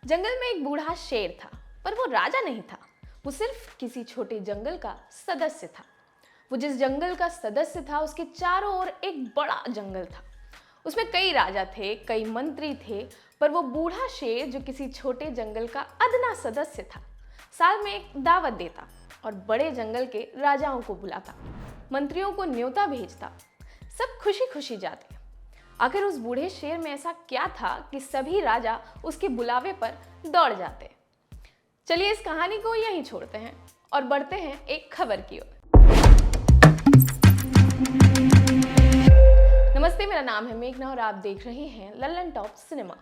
जंगल में एक बूढ़ा शेर था, पर वो राजा नहीं था। वो सिर्फ किसी छोटे जंगल का सदस्य था। वो जिस जंगल का सदस्य था उसके चारों ओर एक बड़ा जंगल था। उसमें कई राजा थे, कई मंत्री थे, पर वो बूढ़ा शेर जो किसी छोटे जंगल का अदना सदस्य था, साल में एक दावत देता और बड़े जंगल के राजाओं को बुलाता, मंत्रियों को न्योता भेजता। सब खुशी खुशी जाते। आखिर उस बूढ़े शेर में ऐसा क्या था कि सभी राजा उसके बुलावे पर दौड़ जाते। चलिए इस कहानी को यहीं छोड़ते हैं और बढ़ते हैं एक खबर की ओर। नमस्ते, मेरा नाम है मेघना और आप देख रहे हैं लल्लन टॉप सिनेमा।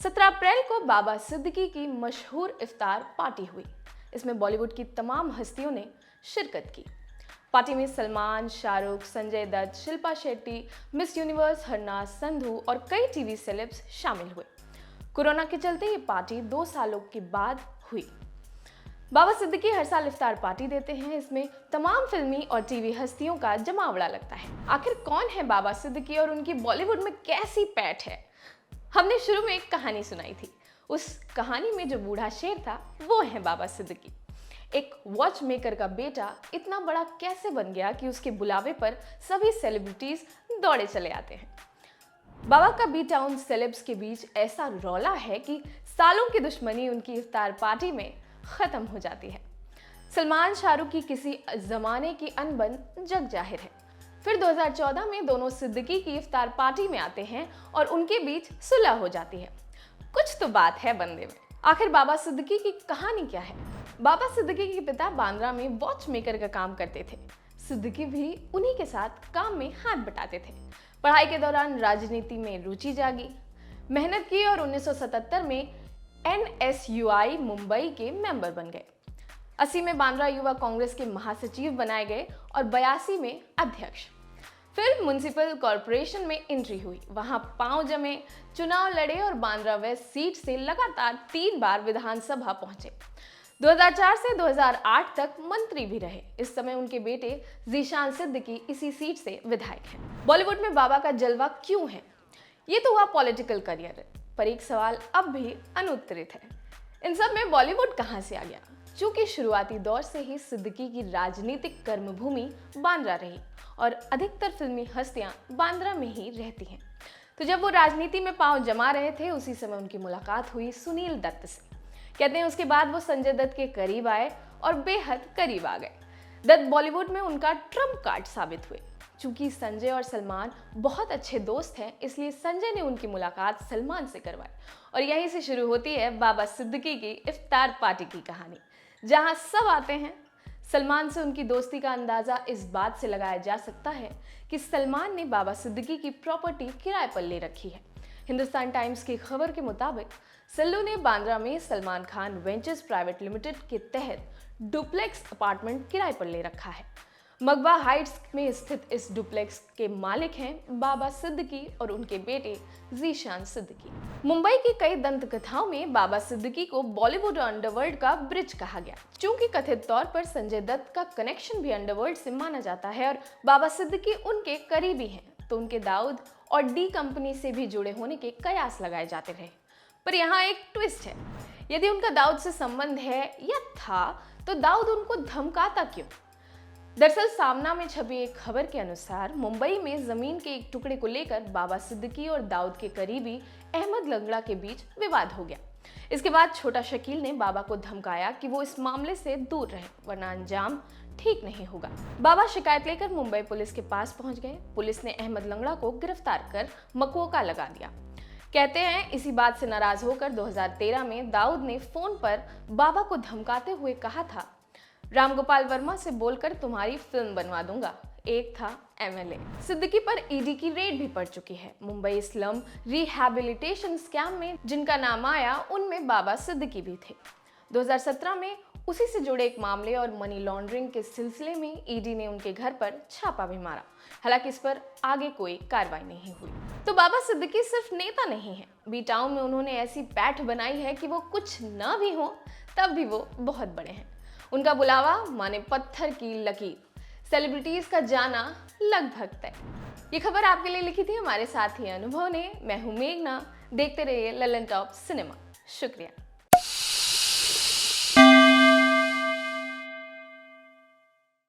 17 अप्रैल को बाबा सिद्दीकी की मशहूर इफ्तार पार्टी हुई। इसमें बॉलीवुड की तमाम हस्तियों ने शिरकत की। पार्टी में सलमान, शाहरुख, संजय दत्त, शिल्पा शेट्टी, मिस यूनिवर्स हरनाज संधू और कई टीवी सेलेब्स शामिल हुए। कोरोना के चलते ये पार्टी 2 सालों के बाद हुई। बाबा सिद्दीकी हर साल इफ्तार पार्टी देते हैं। इसमें तमाम फिल्मी और टीवी हस्तियों का जमावड़ा लगता है। आखिर कौन है बाबा सिद्दीकी और उनकी बॉलीवुड में कैसी पैठ है? हमने शुरू में एक कहानी सुनाई थी। उस कहानी में जो बूढ़ा शेर था वो है बाबा सिद्दीकी। एक वॉच मेकर का बेटा इतना बड़ा कैसे बन गया कि उसके बुलावे पर सभी सेलिब्रिटीज दौड़े चले आते हैं। बाबा का बी टाउन सेलेब्स के बीच ऐसा रौला है कि सालों की दुश्मनी उनकी इफ्तार पार्टी में खत्म हो जाती है। सलमान शाहरुख की किसी जमाने की अनबन जग जाहिर है। फिर 2014 में दोनों सिद्दीकी की इफ्तार पार्टी में आते हैं और उनके बीच सुलह हो जाती है। कुछ तो बात है बंदे में। आखिर बाबा सिद्दीकी की कहानी क्या है? बाबा सिद्दीकी के पिता बांद्रा में वॉच मेकर का काम करते थे। सिद्दीकी भी उन्हीं के साथ काम में हाथ बटाते थे। पढ़ाई के दौरान राजनीति में रुचि जागी, मेहनत की और 1977 में NSUI मुंबई के मेंबर बन गए। 80 में बांद्रा युवा कांग्रेस के महासचिव बनाए गए और 82 में अध्यक्ष। फिर म्युनिसिपल कॉरपोरेशन में एंट्री हुई, वहां पांव जमे, चुनाव लड़े और बांद्रा वेस्ट सीट से लगातार 3 बार विधानसभा पहुंचे। 2004 से 2008 तक मंत्री भी रहे। इस समय उनके बेटे जीशान सिद्दीकी इसी सीट से विधायक हैं। बॉलीवुड में बाबा का जलवा क्यों है? ये तो हुआ पॉलिटिकल करियर, पर एक सवाल अब भी अनुत्तरित है। इन सब में बॉलीवुड कहां से आ गया? चूंकि शुरुआती दौर से ही सिद्दीकी की राजनीतिक कर्मभूमि बांद्रा रही और अधिकतर फिल्मी हस्तियां बांद्रा में ही रहती हैं। तो जब वो राजनीति में पांव जमा रहे थे, उसी समय उनकी मुलाकात हुई सुनील दत्त से। कहते हैं उसके बाद वो संजय दत्त के करीब आए और बेहद करीब आ गए। दत्त बॉलीवुड में उनका ट्रम्प कार्ड साबित हुए। चूंकि संजय और सलमान बहुत अच्छे दोस्त हैं, इसलिए संजय ने उनकी मुलाकात सलमान से करवाई और यहीं से शुरू होती है बाबा सिद्दीकी की इफ्तार पार्टी की कहानी, जहां सब आते हैं। सलमान से उनकी दोस्ती का अंदाजा इस बात से लगाया जा सकता है कि सलमान ने बाबा सिद्दीकी की प्रॉपर्टी किराए पर ले रखी है। हिंदुस्तान टाइम्स की खबर के मुताबिक सल्लू ने बांद्रा में Salman Khan ventures private limited के तहत डुप्लेक्स अपार्टमेंट किराए पर ले रखा है। मकबा हाइट्स में स्थित इस डुप्लेक्स के मालिक हैं बाबा सिद्दीकी और उनके बेटे जीशान सिद्दीकी। मुंबई की कई दंत कथाओं में बाबा सिद्दीकी को बॉलीवुड और अंडरवर्ल्ड का ब्रिज कहा गया। चूंकि कथित तौर पर संजय दत्त का कनेक्शन भी अंडरवर्ल्ड से माना जाता है और बाबा सिद्दीकी उनके करीबी हैं, तो उनके दाऊद और डी कंपनी से भी जुड़े होने के कयास लगाए जाते रहे। पर यहाँ एक ट्विस्ट है। यदि उनका दाऊद से संबंध है या था, तो दाऊद उनको धमकाता क्यों? दरअसल सामना में छपी एक खबर के अनुसार मुंबई में जमीन के एक टुकड़े को लेकर बाबा सिद्दीकी और दाऊद के करीबी अहमद लंगड़ा के बीच विवाद हो गया। इसके बाद छोटा शकील ने बाबा को धमकाया कि वो इस मामले से दूर रहे, वरना अंजाम ठीक नहीं होगा। बाबा शिकायत लेकर मुंबई पुलिस के पास पहुंच गए। पुलिस ने अहमद लंगड़ा को गिरफ्तार कर मकोका लगा दिया। कहते हैं इसी बात से नाराज होकर 2013 में दाऊद ने फोन पर बाबा को धमकाते हुए कहा था, रामगोपाल वर्मा से बोलकर तुम्हारी फिल्म बनवा दूंगा। एक था MLA। सिद्दीकी पर ईडी की रेड भी पड़ चुकी है। मुंबई स्लम रिहैबिलिटेशन स्कैम में जिनका नाम आया, उनमें बाबा सिद्दीकी भी थे। 2017 में उसी से जुड़े एक मामले और मनी लॉन्ड्रिंग के सिलसिले में ईडी ने उनके घर पर छापा भी मारा। हालांकि इस पर आगे कोई कार्रवाई नहीं हुई। तो बाबा सिद्दीकी सिर्फ नेता नहीं है, बी टाउन में उन्होंने ऐसी पैठ बनाई है कि वो कुछ न भी हो तब भी वो बहुत बड़े हैं। उनका बुलावा माने पत्थर की लकीर, सेलिब्रिटीज का जाना लगभग तय। ये खबर आपके लिए लिखी थी हमारे साथी अनुभव ने। मैं हूं मेघना। देखते रहिए लल्लन टॉप सिनेमा। शुक्रिया।